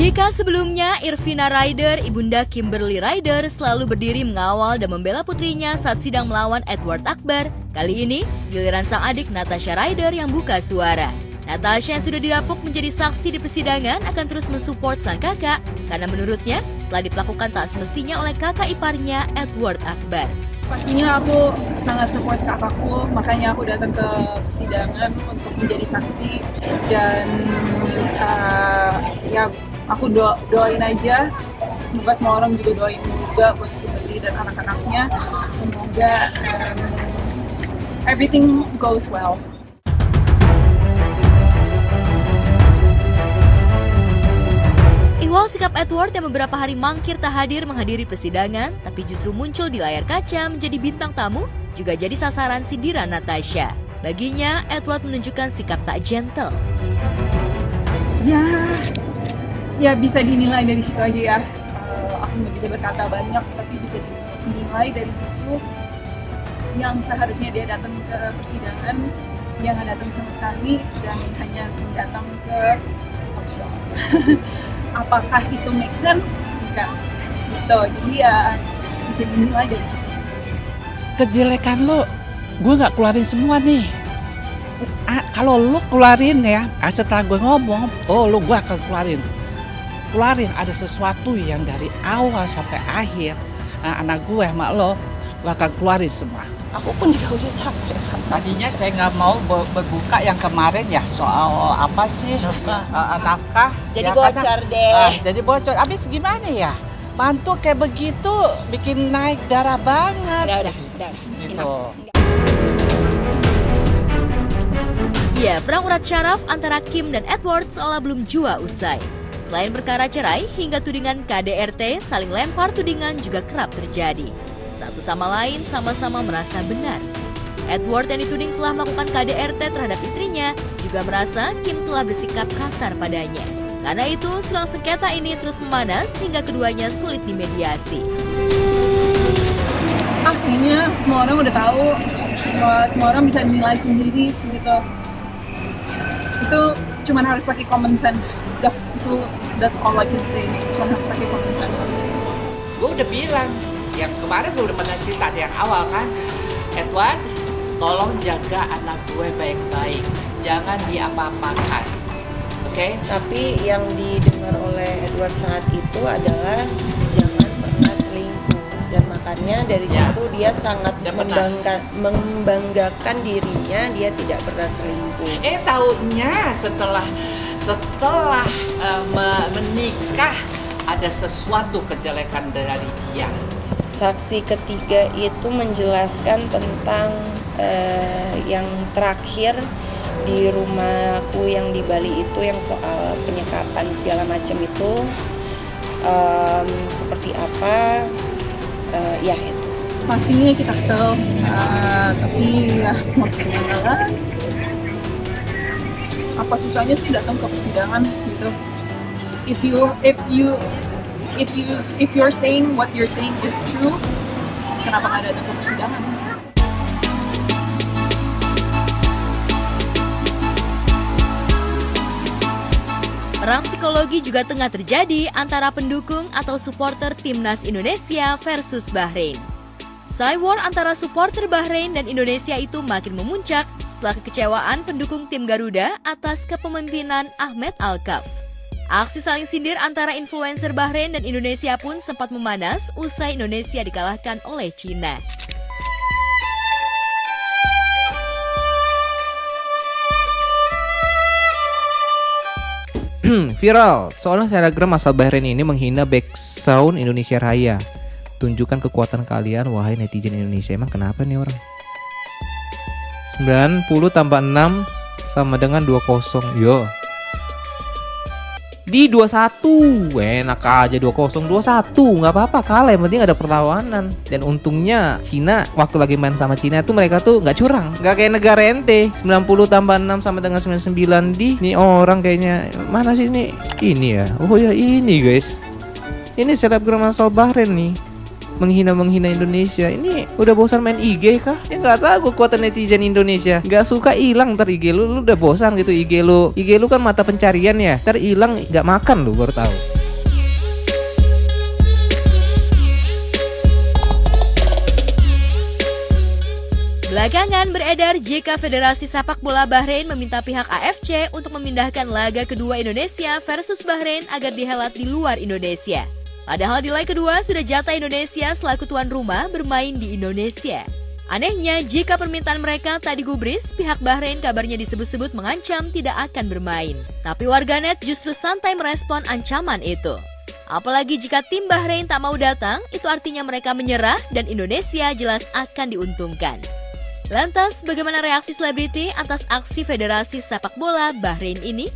Jika sebelumnya Irvina Ryder, ibunda Kimberly Ryder, selalu berdiri mengawal dan membela putrinya saat sidang melawan Edward Akbar, kali ini giliran sang adik Natasha Ryder yang buka suara. Natasha yang sudah didapuk menjadi saksi di persidangan akan terus mensupport sang kakak karena menurutnya telah diperlakukan tak semestinya oleh kakak iparnya Edward Akbar. Pastinya aku sangat support kakakku, makanya aku datang ke persidangan untuk menjadi saksi dan ya aku doain aja, semoga semua orang juga doain juga buat Kimberly dan anak-anaknya, semoga everything goes well. Ihwal sikap Edward yang beberapa hari mangkir tak hadir menghadiri persidangan, tapi justru muncul di layar kaca menjadi bintang tamu, juga jadi sasaran sindiran Natasha. Baginya, Edward menunjukkan sikap tak gentle. Ya bisa dinilai dari situ aja ya. Aku nggak bisa berkata banyak, tapi bisa dinilai dari situ. Yang seharusnya dia datang ke persidangan, dia nggak datang sama sekali dan hanya datang ke talk show. Apakah itu make sense? Enggak. Gitu. Jadi ya bisa dinilai dari situ. Kejelekan lo, gue nggak keluarin semua nih. Kalau lo keluarin ya, setelah gue ngomong, lo gue akan keluarin ada sesuatu yang dari awal sampai akhir anak gue sama lo akan keluarin semua. Aku pun juga udah capek. Tadinya saya nggak mau berbuka yang kemarin ya soal apa sih nafkah. Jadi ya, bocor deh. Jadi bocor. Abis gimana ya? Mantu kayak begitu bikin naik darah banget. Udah. Gitu. Ya, perang urat syaraf antara Kim dan Edward seolah belum jua usai. Selain perkara cerai, hingga tudingan KDRT saling lempar tudingan juga kerap terjadi. Satu sama lain sama-sama merasa benar. Edward yang dituding telah melakukan KDRT terhadap istrinya juga merasa Kim telah bersikap kasar padanya. Karena itu, silang sengketa ini terus memanas hingga keduanya sulit dimediasi. Kayaknya semua orang udah tahu, semua orang bisa nilai sendiri gitu. Itu cuman harus pakai common sense. Udah, that's all I can say. Cuman harus pakai common sense. Gue udah bilang, yang kemarin gue udah pernah cerita yang awal kan, Edward, tolong jaga anak gue baik-baik, jangan diapa-apakan, oke? Tapi yang didengar oleh Edward saat itu adalah jangan pernah selingkuh, dan makanya dari situ dia sangat membanggakan dirinya, dia tidak pernah selingkuh. Tahunya setelah menikah ada sesuatu kejelekan dari dia. Saksi ketiga itu menjelaskan tentang yang terakhir di rumahku yang di Bali itu, yang soal penyekapan segala macam itu seperti apa, ya itu. Pastinya kita kesel, tapi ya mau gimana? Apa susahnya sih datang ke persidangan gitu? If you're saying what you're saying is true, kenapa nggak datang ke persidangan? Perang psikologi juga tengah terjadi antara pendukung atau supporter timnas Indonesia versus Bahrain. Cywar antara supporter Bahrain dan Indonesia itu makin memuncak setelah kekecewaan pendukung tim Garuda atas kepemimpinan Ahmed Alkaf. Aksi saling sindir antara influencer Bahrain dan Indonesia pun sempat memanas usai Indonesia dikalahkan oleh Cina. Viral, seorang selebgram asal Bahrain ini menghina backsound Indonesia Raya. Tunjukkan kekuatan kalian, wahai netizen Indonesia. Emang kenapa nih orang? 90 tambah 6 sama dengan 20. Yo. Di 21, enak aja 20, 21, nggak apa-apa, kalah, yang penting ada perlawanan. Dan untungnya Cina, waktu lagi main sama Cina tuh mereka tuh nggak curang, nggak kayak negara ente. 90 tambah 6 sama dengan 99 di. Ini orang kayaknya mana sih ini ya? Oh ya ini guys, ini selebgram asal Bahrain nih. menghina Indonesia. Ini udah bosan main IG kah? Ya nggak tahu kekuatan netizen Indonesia. Nggak suka hilang ntar IG lu udah bosan gitu IG lu kan mata pencarian ya. Ntar hilang nggak makan lu baru tahu. Belakangan beredar jika Federasi Sepak Bola Bahrain meminta pihak AFC untuk memindahkan laga kedua Indonesia versus Bahrain agar dihelat di luar Indonesia. Padahal di leg kedua sudah jatah Indonesia selaku tuan rumah bermain di Indonesia. Anehnya, jika permintaan mereka tak digubris, pihak Bahrain kabarnya disebut-sebut mengancam tidak akan bermain. Tapi warganet justru santai merespon ancaman itu. Apalagi jika tim Bahrain tak mau datang, itu artinya mereka menyerah dan Indonesia jelas akan diuntungkan. Lantas, bagaimana reaksi selebriti atas aksi Federasi Sepak Bola Bahrain ini?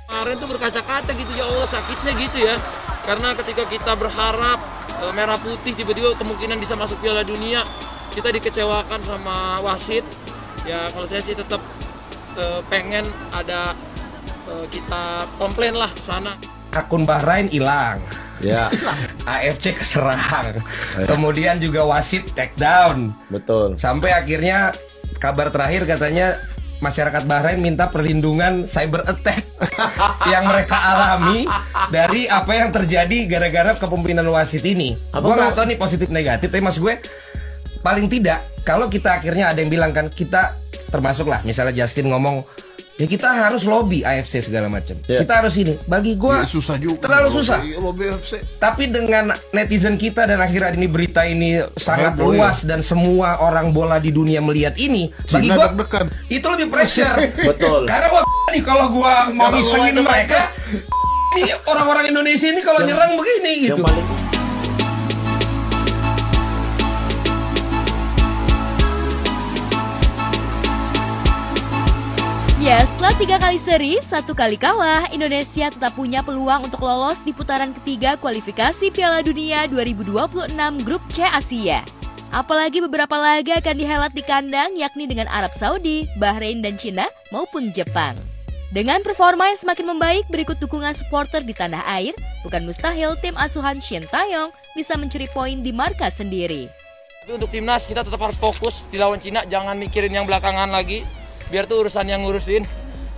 Kemarin tuh berkaca-kaca gitu, ya Allah sakitnya gitu ya. Karena ketika kita berharap merah putih tiba-tiba kemungkinan bisa masuk Piala Dunia, kita dikecewakan sama wasit. Ya kalau saya sih tetap pengen ada kita komplain lah ke sana. Akun Bahrain hilang. Ya, AFC keserang. Kemudian juga wasit take down. betul. Sampai akhirnya kabar terakhir katanya masyarakat Bahrain minta perlindungan cyber attack yang mereka alami dari apa yang terjadi gara-gara kepemimpinan wasit ini. Gue nggak tahu nih positif negatif, tapi maksud gue paling tidak kalau kita akhirnya ada yang bilang kan kita termasuk lah, misalnya Justin ngomong ya kita harus lobby AFC segala macam. Ya. Kita harus ini. Bagi gue susah juga. terlalu susah. Lobby AFC. Tapi dengan netizen kita dan akhirnya ini berita ini sangat Heboh, luas dan semua orang bola di dunia melihat ini, bagi Cina gua deg-degan. itu lebih pressure. Betul. Karena gua nih kalau gua mau Kalau ngisengin lawan mereka, ini orang-orang Indonesia ini kalau nyerang begini gitu. Yang paling Ya, setelah 3 kali seri, 1 kali kalah, Indonesia tetap punya peluang untuk lolos di putaran ketiga kualifikasi Piala Dunia 2026 Grup C Asia. Apalagi beberapa laga akan dihelat di kandang, yakni dengan Arab Saudi, Bahrain dan Cina, maupun Jepang. Dengan performa yang semakin membaik berikut dukungan supporter di tanah air, bukan mustahil tim asuhan Shin Taeyong bisa mencuri poin di markas sendiri. Tapi untuk timnas kita tetap harus fokus di lawan Cina, jangan mikirin yang belakangan lagi. Biar tuh urusan yang ngurusin.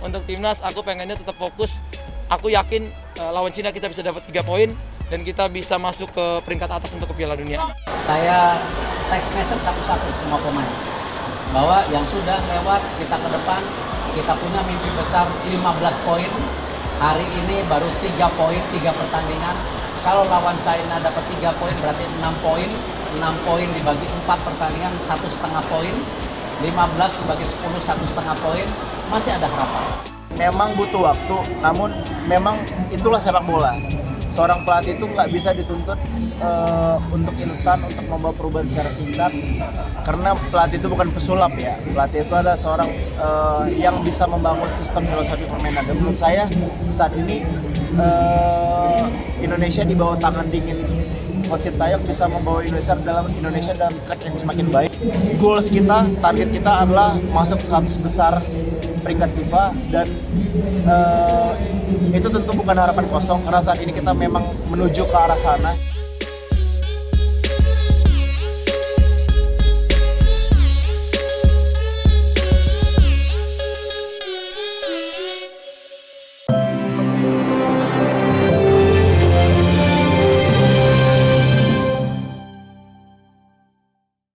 Untuk timnas aku pengennya tetap fokus. Aku yakin lawan Cina kita bisa dapat 3 poin dan kita bisa masuk ke peringkat atas untuk ke Piala Dunia. Saya text message satu-satu semua pemain bahwa yang sudah lewat kita ke depan, kita punya mimpi besar 15 poin. Hari ini baru 3 poin, 3 pertandingan. Kalau lawan China dapat 3 poin berarti 6 poin. 6 poin dibagi 4 pertandingan 1,5 poin. 15 dibagi 10 1,5 poin. Masih ada harapan. Memang butuh waktu, namun memang itulah sepak bola. Seorang pelatih itu nggak bisa dituntut untuk instan, untuk membawa perubahan secara singkat. Karena pelatih itu bukan pesulap ya. Pelatih itu adalah seorang yang bisa membangun sistem filosofi permainan. Dan menurut saya saat ini Indonesia di bawah tangan dingin Coach Shin Taeyong bisa membawa Indonesia dalam track yang semakin baik. Goals kita, target kita adalah masuk 100 besar peringkat FIFA dan itu tentu bukan harapan kosong karena saat ini kita memang menuju ke arah sana.